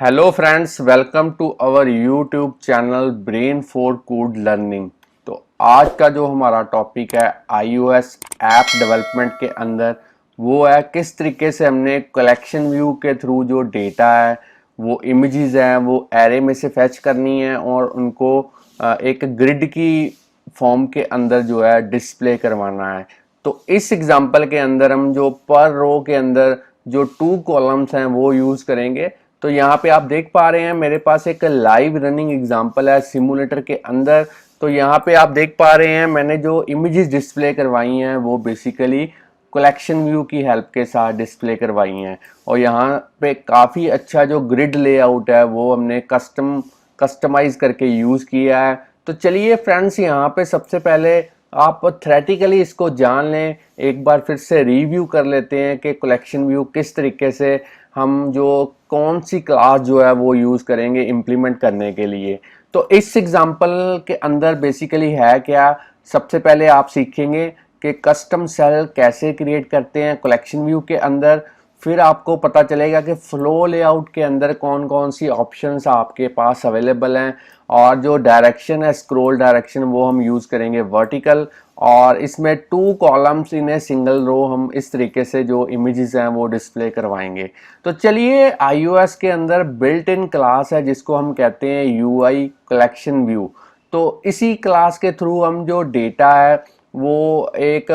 Hello friends, welcome to our YouTube channel brain for code learning. तो आज का जो हमारा टॉपिक है आईओएस ऐप डेवलपमेंट के अंदर वो है किस तरीके से हमने कलेक्शन व्यू के थ्रू जो डेटा है वो इमेजेस हैं वो एरे में से फैच करनी है और उनको एक ग्रिड की फॉर्म के अंदर जो है डिस्प्ले करवाना है। तो इस एग्जांपल के अंदर हम जो पर रो के अंदर जो 2 कॉलम्स हैं वो यूज करेंगे। तो यहाँ पे आप देख पा रहे हैं मेरे पास एक लाइव रनिंग एग्जांपल है सिमुलेटर के अंदर। तो यहाँ पे आप देख पा रहे हैं मैंने जो इमेजेस डिस्प्ले करवाई हैं वो बेसिकली कलेक्शन व्यू की हेल्प के साथ डिस्प्ले करवाई हैं और यहाँ पे काफ़ी अच्छा जो ग्रिड लेआउट है वो हमने कस्टमाइज करके यूज़ किया है। तो चलिए फ्रेंड्स, यहाँ पे सबसे पहले आप थ्योरेटिकली इसको जान लें, एक बार फिर से रिव्यू कर लेते हैं कि कलेक्शन व्यू किस तरीके से हम जो कौन सी क्लास जो है वो यूज़ करेंगे इम्प्लीमेंट करने के लिए। तो इस एग्जांपल के अंदर बेसिकली है क्या, सबसे पहले आप सीखेंगे कि कस्टम सेल कैसे क्रिएट करते हैं कलेक्शन व्यू के अंदर। फिर आपको पता चलेगा कि फ्लो लेआउट के अंदर कौन कौन सी ऑप्शंस आपके पास अवेलेबल हैं और जो डायरेक्शन है स्क्रॉल डायरेक्शन वो हम यूज़ करेंगे वर्टिकल, और इसमें 2 columns in a single row हम इस तरीके से जो इमेजेस हैं वो डिस्प्ले करवाएंगे। तो चलिए, आईओएस के अंदर बिल्ट इन क्लास है जिसको हम कहते हैं यूआई कलेक्शन व्यू। तो इसी क्लास के थ्रू हम जो डेटा है वो एक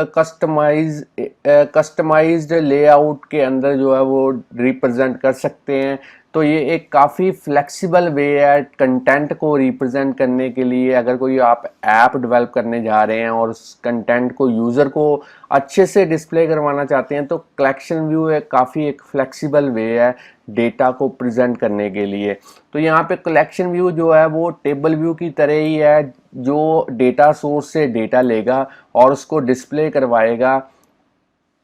कस्टमाइज्ड लेआउट के अंदर जो है वो रिप्रेजेंट कर सकते हैं। तो ये एक काफ़ी फ्लेक्सिबल वे है कंटेंट को रिप्रेजेंट करने के लिए। अगर कोई आप ऐप डेवलप करने जा रहे हैं और उस कंटेंट को यूज़र को अच्छे से डिस्प्ले करवाना चाहते हैं तो कलेक्शन व्यू काफ़ी एक फ्लेक्सिबल वे है डेटा को प्रेजेंट करने के लिए। तो यहाँ पे कलेक्शन व्यू जो है वो टेबल व्यू की तरह ही है, जो डेटा सोर्स से डेटा लेगा और उसको डिस्प्ले करवाएगा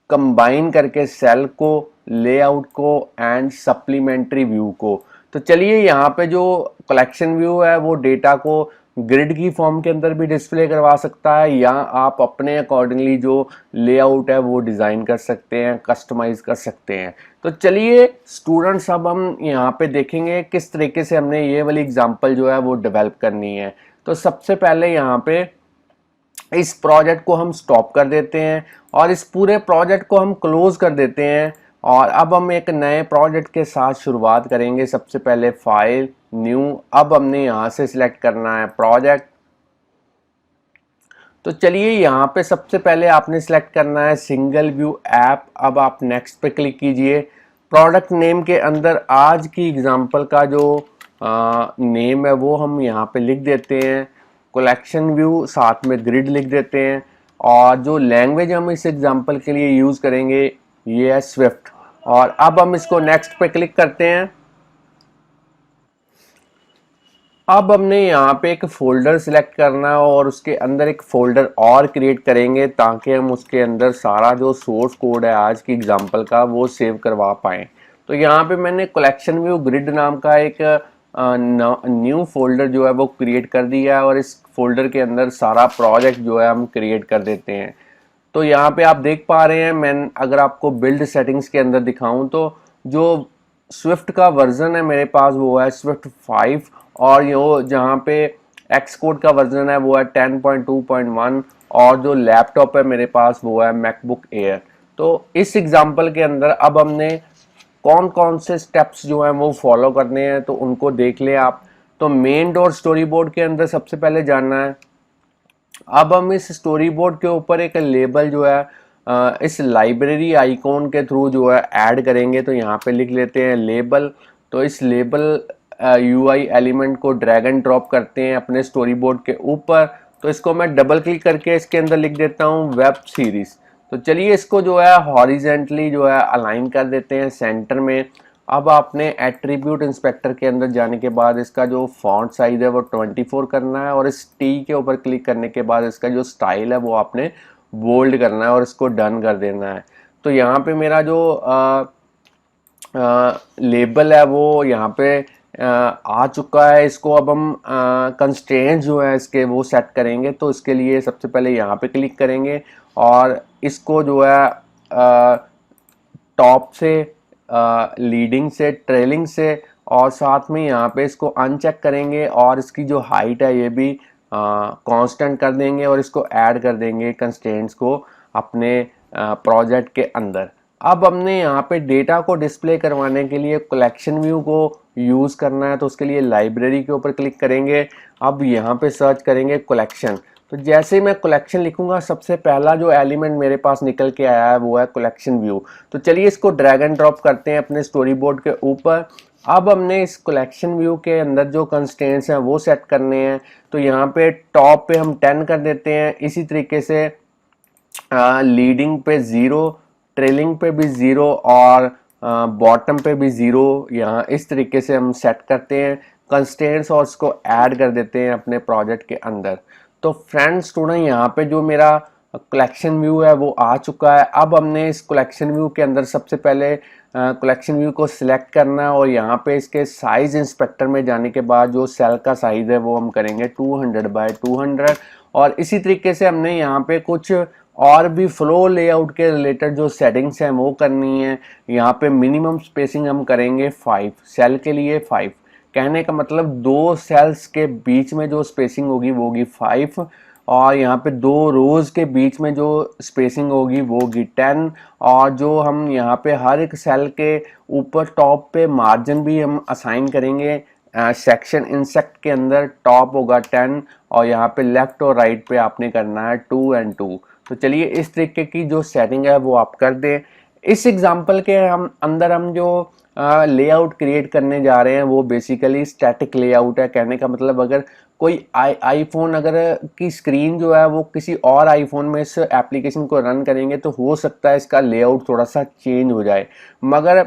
कंबाइन करके सेल को, लेआउट को एंड सप्लीमेंट्री व्यू को। तो चलिए, यहाँ पे जो कलेक्शन व्यू है वो डेटा को ग्रिड की फॉर्म के अंदर भी डिस्प्ले करवा सकता है या आप अपने अकॉर्डिंगली जो लेआउट है वो डिज़ाइन कर सकते हैं, कस्टमाइज कर सकते हैं। तो चलिए स्टूडेंट्स, अब हम यहाँ पे देखेंगे किस तरीके से हमने ये वाली एग्जांपल जो है वो डेवलप करनी है। तो सबसे पहले यहाँ पे इस प्रोजेक्ट को हम स्टॉप कर देते हैं और इस पूरे प्रोजेक्ट को हम क्लोज कर देते हैं और अब हम एक नए प्रोजेक्ट के साथ शुरुआत करेंगे। सबसे पहले फाइल, न्यू, अब हमने यहाँ से सिलेक्ट करना है प्रोजेक्ट। तो चलिए, यहाँ पे सबसे पहले आपने सिलेक्ट करना है सिंगल व्यू ऐप। अब आप नेक्स्ट पे क्लिक कीजिए। प्रोडक्ट नेम के अंदर आज की एग्जांपल का जो नेम है वो हम यहाँ पे लिख देते हैं। कलेक्शन व्यू साथ में ग्रिड लिख देते हैं और जो लैंग्वेज हम इस एग्जांपल के लिए यूज़ करेंगे ये है स्विफ्ट। और अब हम इसको नेक्स्ट पे क्लिक करते हैं। अब हमने यहाँ पे एक फोल्डर सिलेक्ट करना है और उसके अंदर एक फोल्डर और क्रिएट करेंगे ताकि हम उसके अंदर सारा जो सोर्स कोड है आज की एग्जांपल का वो सेव करवा पाएँ। तो यहाँ पे मैंने कलेक्शन व्यू ग्रिड नाम का एक न्यू फोल्डर जो है वो क्रिएट कर दिया है और इस फोल्डर के अंदर सारा प्रोजेक्ट जो है हम क्रिएट कर देते हैं। तो यहाँ पे आप देख पा रहे हैं, मैं अगर आपको बिल्ड सेटिंग्स के अंदर दिखाऊं तो जो स्विफ्ट का वर्जन है मेरे पास वो है स्विफ्ट 5 और यो जहाँ पे एक्स कोड का वर्जन है वो है 10.2.1 और जो लैपटॉप है मेरे पास वो है मैकबुक एयर। तो इस एग्जांपल के अंदर अब हमने कौन कौन से स्टेप्स जो हैं वो फॉलो करने हैं तो उनको देख लें आप। तो मेन डॉट स्टोरी बोर्ड के अंदर सबसे पहले जाना है। अब हम इस स्टोरी बोर्ड के ऊपर एक लेबल जो है इस लाइब्रेरी आइकॉन के थ्रू जो है ऐड करेंगे। तो यहाँ पे लिख लेते हैं लेबल। तो इस लेबल यूआई एलिमेंट को ड्रैग एंड ड्रॉप करते हैं अपने स्टोरी बोर्ड के ऊपर। तो इसको मैं डबल क्लिक करके इसके अंदर लिख देता हूँ वेब सीरीज। तो चलिए इसको जो है हॉरिजेंटली जो है अलाइन कर देते हैं सेंटर में। अब आपने एट्रीब्यूट इंस्पेक्टर के अंदर जाने के बाद इसका जो फॉन्ट साइज है वो 24 करना है और इस टी के ऊपर क्लिक करने के बाद इसका जो स्टाइल है वो आपने बोल्ड करना है और इसको डन कर देना है। तो यहाँ पे मेरा जो लेबल है वो यहाँ पे आ चुका है। इसको अब हम कंस्ट्रेंट जो है इसके वो सेट करेंगे। तो इसके लिए सबसे पहले यहाँ पे क्लिक करेंगे और इसको जो है टॉप से, लीडिंग से, ट्रेलिंग से और साथ में यहाँ पे इसको अनचेक करेंगे और इसकी जो हाइट है ये भी कांस्टेंट कर देंगे और इसको ऐड कर देंगे कंस्ट्रेंट्स को अपने प्रोजेक्ट के अंदर। अब हमने यहाँ पे डेटा को डिस्प्ले करवाने के लिए कलेक्शन व्यू को यूज़ करना है, तो उसके लिए लाइब्रेरी के ऊपर क्लिक करेंगे। अब यहाँ पे सर्च करेंगे कलेक्शन। तो जैसे मैं कलेक्शन लिखूंगा सबसे पहला जो एलिमेंट मेरे पास निकल के आया है वो है कलेक्शन व्यू। तो चलिए इसको ड्रैग एंड ड्रॉप करते हैं अपने स्टोरी बोर्ड के ऊपर। अब हमने इस कलेक्शन व्यू के अंदर जो कंस्ट्रेंट्स हैं वो सेट करने हैं। तो यहाँ पे टॉप पे हम 10 कर देते हैं, इसी तरीके से लीडिंग पे 0, ट्रेलिंग पे भी 0 और बॉटम पे भी 0। यहाँ इस तरीके से हम सेट करते हैं कंस्ट्रेंट्स और उसको ऐड कर देते हैं अपने प्रोजेक्ट के अंदर। तो फ्रेंड्स स्टूडेंट यहाँ पे जो मेरा कलेक्शन व्यू है वो आ चुका है। अब हमने इस कलेक्शन व्यू के अंदर सबसे पहले कलेक्शन व्यू को सिलेक्ट करना है और यहाँ पे इसके साइज इंस्पेक्टर में जाने के बाद जो सेल का साइज है वो हम करेंगे 200 बाय 200। और इसी तरीके से हमने यहाँ पे कुछ और भी फ्लो लेआउट के रिलेटेड जो सेटिंग्स हैं वो करनी है। यहाँ पे मिनिमम स्पेसिंग हम करेंगे 5, सेल के लिए 5। कहने का मतलब 2 सेल्स के बीच में जो स्पेसिंग होगी वो होगी 5 और यहाँ पे 2 रोज के बीच में जो स्पेसिंग होगी वो होगी 10। और जो हम यहाँ पे हर एक सेल के ऊपर टॉप पे मार्जिन भी हम असाइन करेंगे। सेक्शन इंसेक्ट के अंदर टॉप होगा 10 और यहाँ पे लेफ्ट और राइट पे आपने करना है 2 और 2। तो चलिए इस तरीके की जो सेटिंग है वो आप कर दें। इस एग्जांपल के अंदर हम जो लेआउट क्रिएट करने जा रहे हैं वो बेसिकली स्टैटिक लेआउट है। कहने का मतलब अगर कोई आईफोन अगर की स्क्रीन जो है वो किसी और आईफोन में इस एप्लीकेशन को रन करेंगे तो हो सकता है इसका लेआउट थोड़ा सा चेंज हो जाए, मगर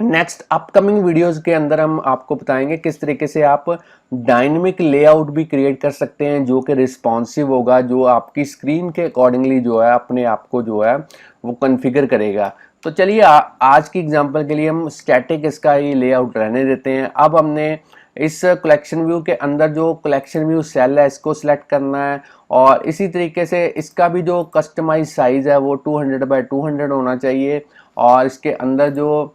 नेक्स्ट अपकमिंग वीडियोस के अंदर हम आपको बताएंगे किस तरीके से आप डायनेमिक लेआउट भी क्रिएट कर सकते हैं जो कि रिस्पॉन्सिव होगा, जो आपकी स्क्रीन के अकॉर्डिंगली जो है अपने आप को जो है वो कॉन्फ़िगर करेगा। तो चलिए आज की एग्जांपल के लिए हम स्टैटिक इसका ही लेआउट रहने देते हैं। अब हमने इस कलेक्शन व्यू के अंदर जो कलेक्शन व्यू सेल है इसको सिलेक्ट करना है और इसी तरीके से इसका भी जो कस्टमाइज साइज है वो 200 बाय 200 होना चाहिए। और इसके अंदर जो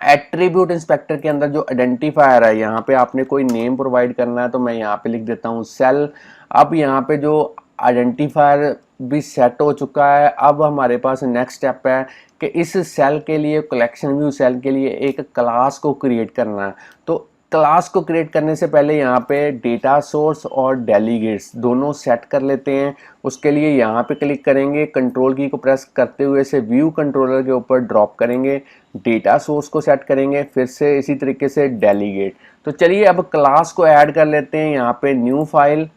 एट्रीब्यूट इंस्पेक्टर के अंदर जो आइडेंटिफायर है यहाँ पे आपने कोई नेम प्रोवाइड करना है, तो मैं यहाँ पे लिख देता हूँ सेल। अब यहाँ पे जो आइडेंटिफायर भी सेट हो चुका है। अब हमारे पास नेक्स्ट स्टेप है कि इस सेल के लिए कलेक्शन व्यू सेल के लिए एक क्लास को क्रिएट करना है। तो क्लास को क्रिएट करने से पहले यहाँ पे डेटा सोर्स और डेलीगेट्स दोनों सेट कर लेते हैं। उसके लिए यहाँ पे क्लिक करेंगे, कंट्रोल की को प्रेस करते हुए से व्यू कंट्रोलर के ऊपर ड्रॉप करेंगे, डेटा सोर्स को सेट करेंगे, फिर से इसी तरीके से डेलीगेट। तो चलिए अब क्लास को ऐड कर लेते हैं। यहाँ पे न्यू फाइल,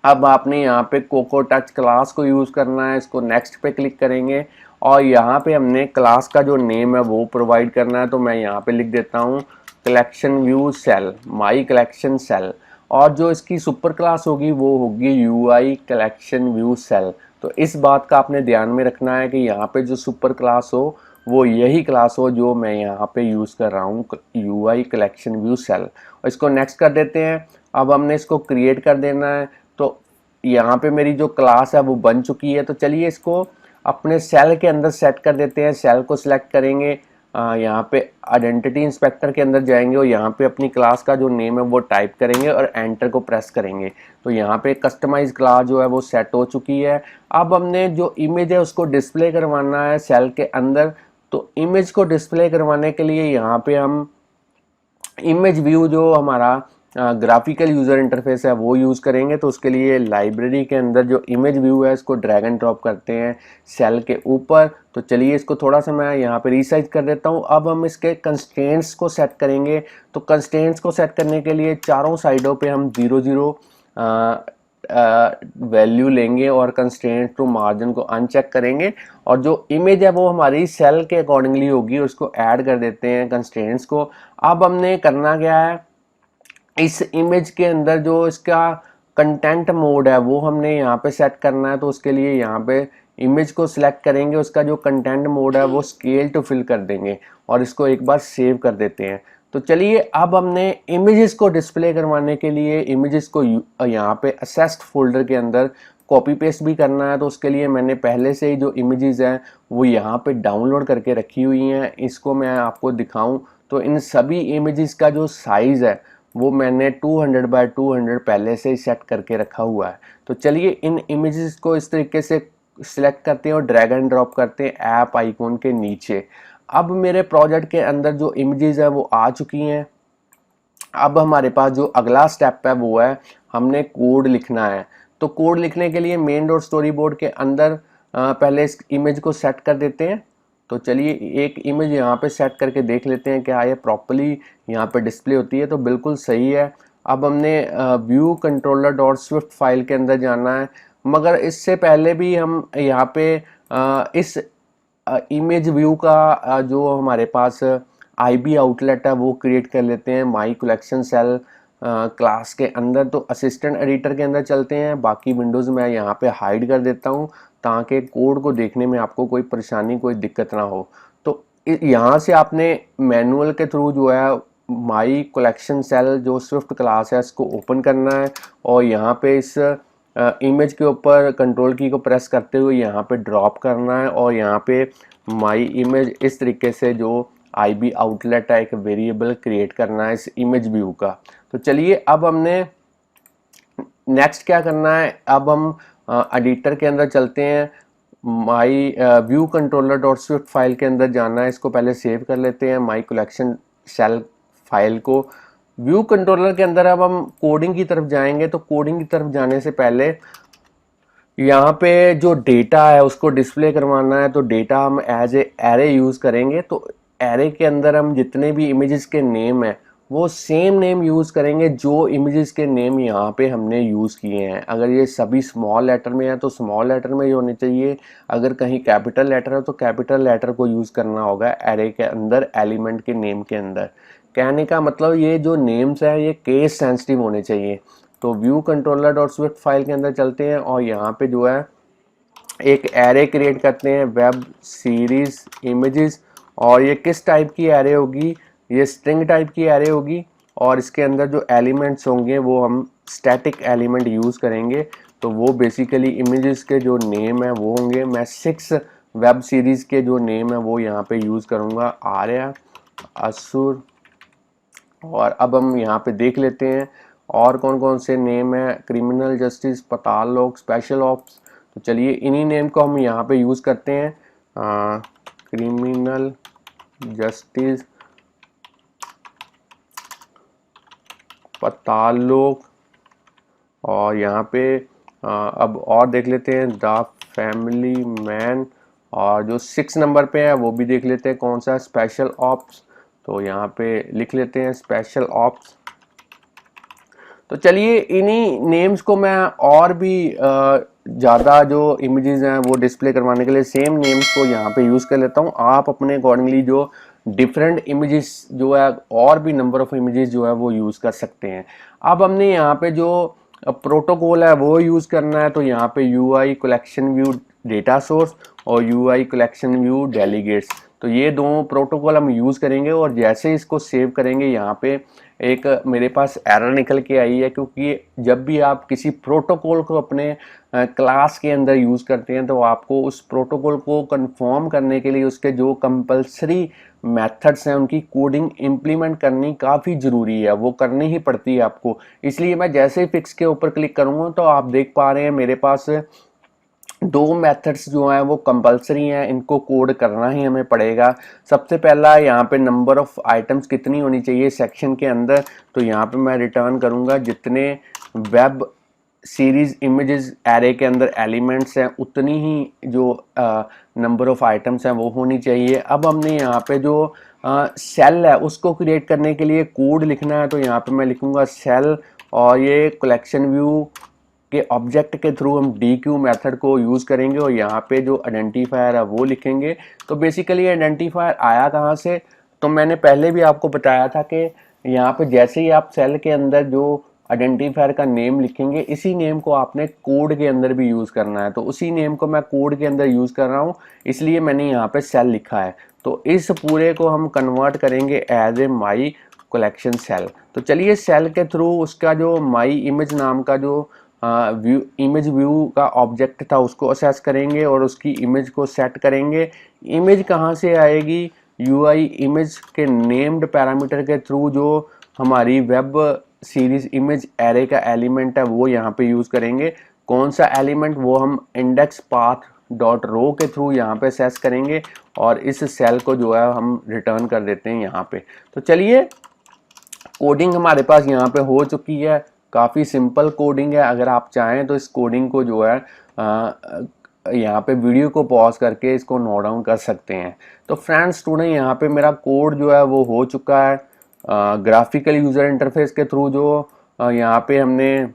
अब आपने यहाँ पे कोको टच क्लास को यूज़ करना है। इसको नेक्स्ट पे क्लिक करेंगे और यहाँ पे हमने क्लास का जो नेम है वो प्रोवाइड करना है। तो मैं यहाँ पे लिख देता हूँ collection view cell, my collection cell. और जो इसकी सुपर क्लास होगी वो होगी यूआई कलेक्शन व्यू सेल। तो इस बात का आपने ध्यान में रखना है कि यहाँ पे जो सुपर क्लास हो वो यही क्लास हो जो मैं यहाँ पे यूज़ कर रहा हूँ, यूआई कलेक्शन व्यू सेल। और इसको नेक्स्ट कर देते हैं। अब हमने इसको क्रिएट कर देना है। तो यहाँ पे मेरी जो क्लास है वो बन चुकी है। तो चलिए इसको अपने सेल के अंदर सेट कर देते हैं। सेल को सिलेक्ट करेंगे, यहाँ पे आइडेंटिटी इंस्पेक्टर के अंदर जाएंगे और यहाँ पे अपनी क्लास का जो नेम है वो टाइप करेंगे और एंटर को प्रेस करेंगे। तो यहाँ पे कस्टमाइज क्लास जो है वो सेट हो चुकी है। अब हमने जो इमेज है उसको डिस्प्ले करवाना है सेल के अंदर। तो इमेज को डिस्प्ले करवाने के लिए यहाँ पे हम इमेज व्यू जो हमारा ग्राफिकल यूज़र इंटरफेस है वो यूज़ करेंगे। तो उसके लिए लाइब्रेरी के अंदर जो इमेज व्यू है इसको ड्रैग एंड ड्रॉप करते हैं सेल के ऊपर। तो चलिए इसको थोड़ा सा मैं यहाँ पे रीसाइज कर देता हूँ। अब हम इसके कंस्ट्रेंट्स को सेट करेंगे। तो कंस्ट्रेंट्स को सेट करने के लिए चारों साइडों पे हम 0 0 वैल्यू लेंगे और कंस्ट्रेंट टू मार्जिन को अनचेक करेंगे और जो इमेज है वो हमारी सेल के अकॉर्डिंगली होगी, उसको ऐड कर देते हैं कंस्ट्रेंट्स को। अब हमने करना क्या है, इस इमेज के अंदर जो इसका कंटेंट मोड है वो हमने यहाँ पे सेट करना है। तो उसके लिए यहाँ पे इमेज को सिलेक्ट करेंगे, उसका जो कंटेंट मोड है वो स्केल टू फिल कर देंगे और इसको एक बार सेव कर देते हैं। तो चलिए अब हमने इमेजेस को डिस्प्ले करवाने के लिए इमेजेस को यहाँ पे असेस्ड फोल्डर के अंदर कॉपी पेस्ट भी करना है। तो उसके लिए मैंने पहले से ही जो इमेजेस हैं वो यहाँ पे डाउनलोड करके रखी हुई हैं। इसको मैं आपको दिखाऊं तो इन सभी इमेजेस का जो साइज़ है वो मैंने 200 बाय 200 पहले से ही सेट करके रखा हुआ है। तो चलिए इन इमेजेस को इस तरीके से सिलेक्ट करते हैं और ड्रैग एंड ड्रॉप करते हैं ऐप आइकॉन के नीचे। अब मेरे प्रोजेक्ट के अंदर जो इमेजेस है वो आ चुकी हैं। अब हमारे पास जो अगला स्टेप है वो है हमने कोड लिखना है। तो कोड लिखने के लिए मेन डॉट स्टोरी बोर्ड के अंदर पहले इस इमेज को सेट कर देते हैं। तो चलिए एक इमेज यहाँ पे सेट करके देख लेते हैं क्या ये प्रॉपर्ली यहाँ पे डिस्प्ले होती है। तो बिल्कुल सही है। अब हमने view controller dot Swift file के अंदर जाना है, मगर इससे पहले भी हम यहाँ पे इस इमेज व्यू का जो हमारे पास आईबी आउटलेट है वो क्रिएट कर लेते हैं माई कलेक्शन सेल क्लास के अंदर। तो असिस्टेंट एडिटर के अंदर चलते हैं, बाकी विंडोज़ मैं यहाँ पे हाइड कर देता हूँ ताकि कोड को देखने में आपको कोई परेशानी कोई दिक्कत ना हो। तो यहाँ से आपने मैनुअल के थ्रू जो है माई कलेक्शन सेल जो स्विफ्ट क्लास है इसको ओपन करना है और यहाँ पे इस इमेज के ऊपर कंट्रोल की को प्रेस करते हुए यहाँ पे ड्रॉप करना है और यहाँ पे माई इमेज इस तरीके से जो आईबी आउटलेट है एक वेरिएबल क्रिएट करना है इस इमेज व्यू का। तो चलिए अब हमने नेक्स्ट क्या करना है, अब हम एडिटर के अंदर चलते हैं, my view controller dot Swift file के अंदर जाना है। इसको पहले सेव कर लेते हैं माई कलेक्शन सेल फाइल को। व्यू कंट्रोलर के अंदर अब हम कोडिंग की तरफ जाएंगे। तो कोडिंग की तरफ जाने से पहले यहाँ पे जो डेटा है उसको डिस्प्ले करवाना है। तो डेटा हम एज ए एरे यूज़ करेंगे। तो एरे के अंदर हम जितने भी इमेजेस के नेम है वो सेम नेम यूज़ करेंगे जो इमेजेस के नेम यहाँ पे हमने यूज़ किए हैं। अगर ये सभी स्मॉल लेटर में है तो स्मॉल लेटर में ही होने चाहिए, अगर कहीं कैपिटल लेटर है तो कैपिटल लेटर को यूज़ करना होगा एरे के अंदर एलिमेंट के नेम के अंदर। कहने का मतलब ये जो नेम्स है ये केस सेंसिटिव होने चाहिए। तो view controller dot Swift file के अंदर चलते हैं और यहाँ पे जो है एक एरे क्रिएट करते हैं वेब सीरीज इमेजेस। और ये किस टाइप की एरे होगी, ये स्ट्रिंग टाइप की एरे होगी और इसके अंदर जो एलिमेंट्स होंगे वो हम स्टैटिक एलिमेंट यूज़ करेंगे। तो वो बेसिकली इमेजेस के जो नेम है वो होंगे। मैं 6 वेब सीरीज़ के जो नेम है वो यहाँ पे यूज़ करूँगा, आर्या, असुर। और अब हम यहाँ पे देख लेते हैं और कौन कौन से नेम है, क्रिमिनल जस्टिस, पताल लोक, स्पेशल ऑप्स। तो चलिए इन्हीं नेम को हम यहाँ पे यूज़ करते हैं, क्रिमिनल जस्टिस, पताल लोक। और यहाँ पे अब और देख लेते हैं द फैमिली मैन। और जो 6 नंबर पे है वो भी देख लेते हैं कौन सा, स्पेशल ऑप्स। तो यहाँ पे लिख लेते हैं स्पेशल ऑप्स। तो चलिए इन्हीं नेम्स को मैं और भी ज़्यादा जो इमेजेस हैं वो डिस्प्ले करवाने के लिए सेम नेम्स को यहाँ पे यूज़ कर लेता हूँ। आप अपने अकॉर्डिंगली जो डिफरेंट इमेजेस जो है और भी नंबर ऑफ इमेजेस जो है वो यूज़ कर सकते हैं। अब हमने यहाँ पे जो प्रोटोकॉल है वो यूज़ करना है। तो यहाँ पे UI collection view data source और यूआई कलेक्शन व्यू डेलीगेट्स, तो ये दो प्रोटोकॉल हम यूज़ करेंगे। और जैसे इसको सेव करेंगे यहाँ पे एक मेरे पास एरर निकल के आई है, क्योंकि जब भी आप किसी प्रोटोकॉल को अपने क्लास के अंदर यूज़ करते हैं तो आपको उस प्रोटोकॉल को कंफर्म करने के लिए उसके जो कंपलसरी मेथड्स हैं उनकी कोडिंग इम्प्लीमेंट करनी काफ़ी ज़रूरी है, वो करनी ही पड़ती है आपको। इसलिए मैं जैसे ही फिक्स के ऊपर क्लिक करूँगा तो आप देख पा रहे हैं मेरे पास 2 मेथड्स जो हैं वो कंपलसरी हैं, इनको कोड करना ही हमें पड़ेगा। सबसे पहला यहाँ पे नंबर ऑफ आइटम्स कितनी होनी चाहिए सेक्शन के अंदर। तो यहाँ पे मैं रिटर्न करूँगा जितने वेब सीरीज इमेजेस एरे के अंदर एलिमेंट्स हैं उतनी ही जो नंबर ऑफ आइटम्स हैं वो होनी चाहिए। अब हमने यहाँ पे जो सेल है उसको क्रिएट करने के लिए कोड लिखना है। तो यहाँ पे मैं लिखूँगा सेल और ये कलेक्शन व्यू के ऑब्जेक्ट के थ्रू हम DQ मेथड को यूज़ करेंगे और यहाँ पे जो आइडेंटिफायर है वो लिखेंगे। तो बेसिकली आइडेंटिफायर आया कहाँ से, तो मैंने पहले भी आपको बताया था कि यहाँ पे जैसे ही आप सेल के अंदर जो आइडेंटिफायर का नेम लिखेंगे इसी नेम को आपने कोड के अंदर भी यूज़ करना है। तो उसी नेम को मैं कोड के अंदर यूज़ कर रहा हूँ, इसलिए मैंने यहाँ पे सेल लिखा है। तो इस पूरे को हम कन्वर्ट करेंगे as a my collection cell. तो चलिए सेल के थ्रू उसका जो माई इमेज नाम का जो व्यू इमेज व्यू का ऑब्जेक्ट था उसको असेस करेंगे और उसकी इमेज को सेट करेंगे। इमेज कहाँ से आएगी, UI इमेज के नेम्ड पैरामीटर के थ्रू जो हमारी वेब सीरीज इमेज एरे का एलिमेंट है वो यहाँ पे यूज़ करेंगे। कौन सा एलिमेंट, वो हम इंडेक्स पाथ डॉट रो के थ्रू यहाँ पे सेस करेंगे और इस सेल को जो है हम रिटर्न कर देते हैं यहाँ पे। तो चलिए, कोडिंग हमारे पास यहाँ पे हो चुकी है, काफ़ी सिंपल कोडिंग है। अगर आप चाहें तो इस कोडिंग को जो है यहाँ पे वीडियो को पॉज करके इसको नोट डाउन कर सकते हैं। तो फ्रेंड्स स्टूडेंट, यहाँ पे मेरा कोड जो है वो हो चुका है ग्राफिकल यूज़र इंटरफेस के थ्रू। जो यहाँ पे हमने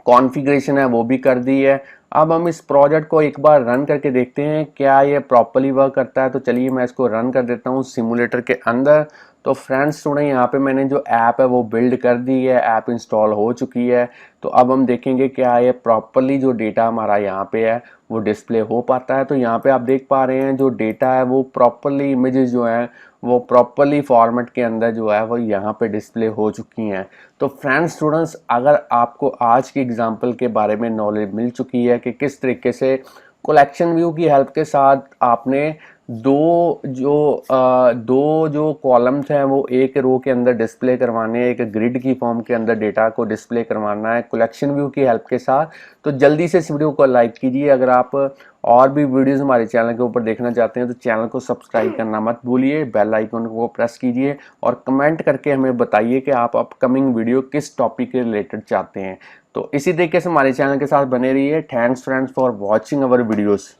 कॉन्फ़िगरेशन है वो भी कर दी है। अब हम इस प्रोजेक्ट को एक बार रन करके देखते हैं क्या ये प्रॉपर्ली वर्क करता है। तो चलिए मैं इसको रन कर देता हूँ सिमुलेटर के अंदर। तो फ्रेंड्स स्टूडेंट, यहाँ पे मैंने जो ऐप है वो बिल्ड कर दी है, ऐप इंस्टॉल हो चुकी है। तो अब हम देखेंगे क्या ये प्रॉपर्ली जो डेटा हमारा यहाँ पे है वो डिस्प्ले हो पाता है। तो यहाँ पे आप देख पा रहे हैं जो डेटा है वो प्रॉपर्ली, इमेजेस जो है वो प्रॉपर्ली फॉर्मेट के अंदर जो है वो यहाँ पे डिस्प्ले हो चुकी हैं। तो फ्रेंड्स स्टूडेंट्स, अगर आपको आज की एग्जांपल के बारे में नॉलेज मिल चुकी है कि किस तरीके से कलेक्शन व्यू की हेल्प के साथ आपने दो जो कॉलम्स हैं वो एक रो के अंदर डिस्प्ले करवाने हैं, एक ग्रिड की फॉर्म के अंदर डेटा को डिस्प्ले करवाना है कलेक्शन व्यू की हेल्प के साथ। तो जल्दी से इस वीडियो को लाइक कीजिए। अगर आप और भी वीडियोस हमारे चैनल के ऊपर देखना चाहते हैं तो चैनल को सब्सक्राइब करना मत भूलिए, बेल आइकन को प्रेस कीजिए और कमेंट करके हमें बताइए कि आप अपकमिंग वीडियो किस टॉपिक के रिलेटेड चाहते हैं। तो इसी तरीके से हमारे चैनल के साथ बने रहिए। Thanks friends for watching our videos.